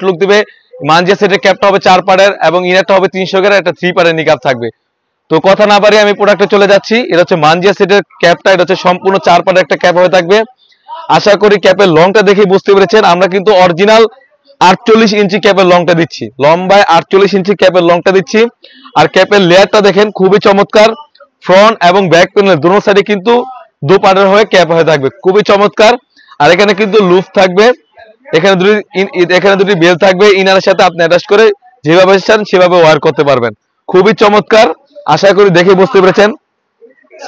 Look দিবে। মানজিয়া সেটের ক্যাপটা হবে 4 পার্টের এবং ইনারটা হবে 300 গ্রেড, একটা 3 পার্টের নিকাপ থাকবে। তো কথা না বাড়িয়ে আমি প্রোডাক্টে চলে যাচ্ছি। এটা হচ্ছে মানজিয়া সেটের ক্যাপটা, এটা হচ্ছে সম্পূর্ণ 4 পার্টের একটা ক্যাপ হয়ে থাকবে। আশা করি ক্যাপের লংটা দেখে বুঝতে পেরেছেন, আমরা কিন্তু অরিজিনাল 48 ইঞ্চি ক্যাপের লংটা দিচ্ছি, লম্বায় 48 ইঞ্চি ক্যাপের লংটা দিচ্ছি। আর ক্যাপের লেয়ারটা দেখেন খুবই চমৎকার, ফ্রন্ট এবং ব্যাক প্যানেল দুটো সাইডে কিন্তু দু পার্টের হয়ে ক্যাপ হয়ে থাকবে, খুবই চমৎকার। আর এখানে কিন্তু লুপ থাকবে, এখানে দুটি বেল থাকবে, ইনারের সাথে আপনি অ্যাটাচ করে যেভাবে চান সেভাবে ওয়্যার করতে পারবেন, খুবই চমৎকার। আশা করি দেখে বুঝতে পেরেছেন।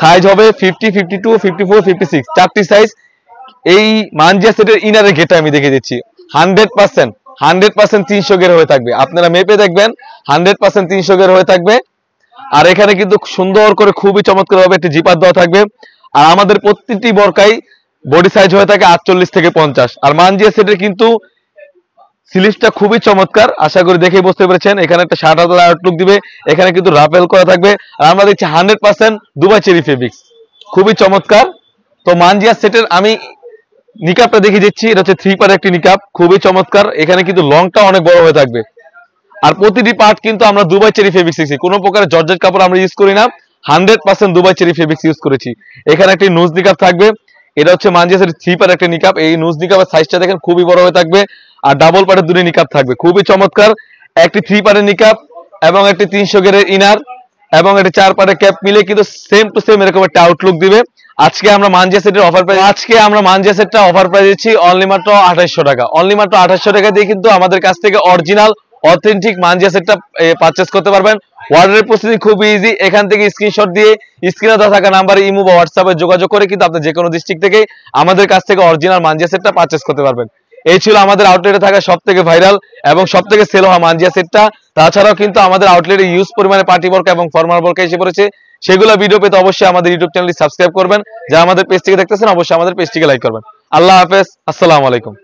সাইজ হবে 50, 52, 54, 56, চারটি সাইজ। এই মানজিয়া সেটের ইনারের গেটটা আমি দেখে দিচ্ছি, 100% 300 গের হয়ে থাকবে। আপনারা মেপে দেখবেন 100% 300 গের হয়ে থাকবে। আর এখানে কিন্তু সুন্দর করে খুবই চমৎকার ভাবে একটি জিপার দেওয়া থাকবে। আর আমাদের প্রত্যেকটি বরকাই বডি সাইজ হয়ে থাকে 48 থেকে 50। আর মানজিয়া সেটের কিন্তু স্লিভসটা খুবই চমৎকার, আশা করি দেখে বুঝতে পেরেছেন। এখানে একটা শার্ট হাতার আউটলুক দিবে, এখানে কিন্তু রাফেল করা থাকবে। আর আমরা দেখছি 100% দুবাই চেরি ফেব্রিক্স, খুবই চমৎকার। তো মানজিয়া সেটের আমি নিকাপটা দেখিয়ে দিচ্ছি, এটা হচ্ছে 3 পার্ট একটি নিকাপ, খুবই চমৎকার। এখানে কিন্তু লংটা অনেক বড় হয়ে থাকবে। আর প্রতিটি পার্ট কিন্তু আমরা দুবাই চেরি ফেব্রিক্স দিচ্ছি, কোনো প্রকার জর্জেট কাপড় আমরা ইউজ করি না, 100% দুবাই চেরি ফেব্রিক্স ইউজ করেছি। এখানে একটি নোজ নিকাপ থাকবে, এটা হচ্ছে মানজিয়া সেটের 3 পার্ট একটা নিকাপ। এই নোজ নিকাপের সাইজটা দেখেন খুবই বড় হয়ে থাকবে। আর ডাবল পার্টের দুটি নিকাপ থাকবে, খুবই চমৎকার। একটি 3 পার্টের নিকাপ এবং একটি 300 গ্রেডের ইনার এবং একটি 4 পার্টের ক্যাপ মিলে কিন্তু সেম টু সেম এরকম একটা আউটলুক দিবে। আজকে আমরা মানজিয়া সেটের অফার প্রাইস, মানজিয়া সেটটা অফার প্রাইস দিচ্ছি অনলি মাত্র 2800 টাকা। অনলি মাত্র 2800 টাকা দিয়ে কিন্তু আমাদের কাছ থেকে অরিজিনাল অথেন্টিক মানজিয়া সেটটা পারচেজ করতে পারবেন। অর্ডারের প্রসেসিং খুবই ইজি, এখান থেকে স্ক্রিনশট দিয়ে স্ক্রিনে দেওয়া থাকা নাম্বারে ইমো বা হোয়াটসঅ্যাপে যোগাযোগ করে কিন্তু আপনি যে কোনো ডিস্ট্রিক্ট থেকে আমাদের কাছ থেকে অরিজিনাল মানজিয়া সেটটা পারচেজ করতে পারবেন। এই ছিল আমাদের আউটলেটে থাকা সবথেকে ভাইরাল এবং সবথেকে সেল হওয়া মানজিয়া সেটটা। তাছাড়াও কিন্তু আমাদের আউটলেটে ইউজ পরিমাণে পার্টি বোরকা এবং ফর্মাল বোরকা এসে পড়েছে, সেগুলো ভিডিও পেতে অবশ্যই আমাদের ইউটিউব চ্যানেলটি সাবস্ক্রাইব করবেন। যারা আমাদের পেজ থেকে দেখতেছেন অবশ্যই আমাদের পেজটিকে লাইক করবেন। আল্লাহ হাফেজ, আসসালামু আলাইকুম।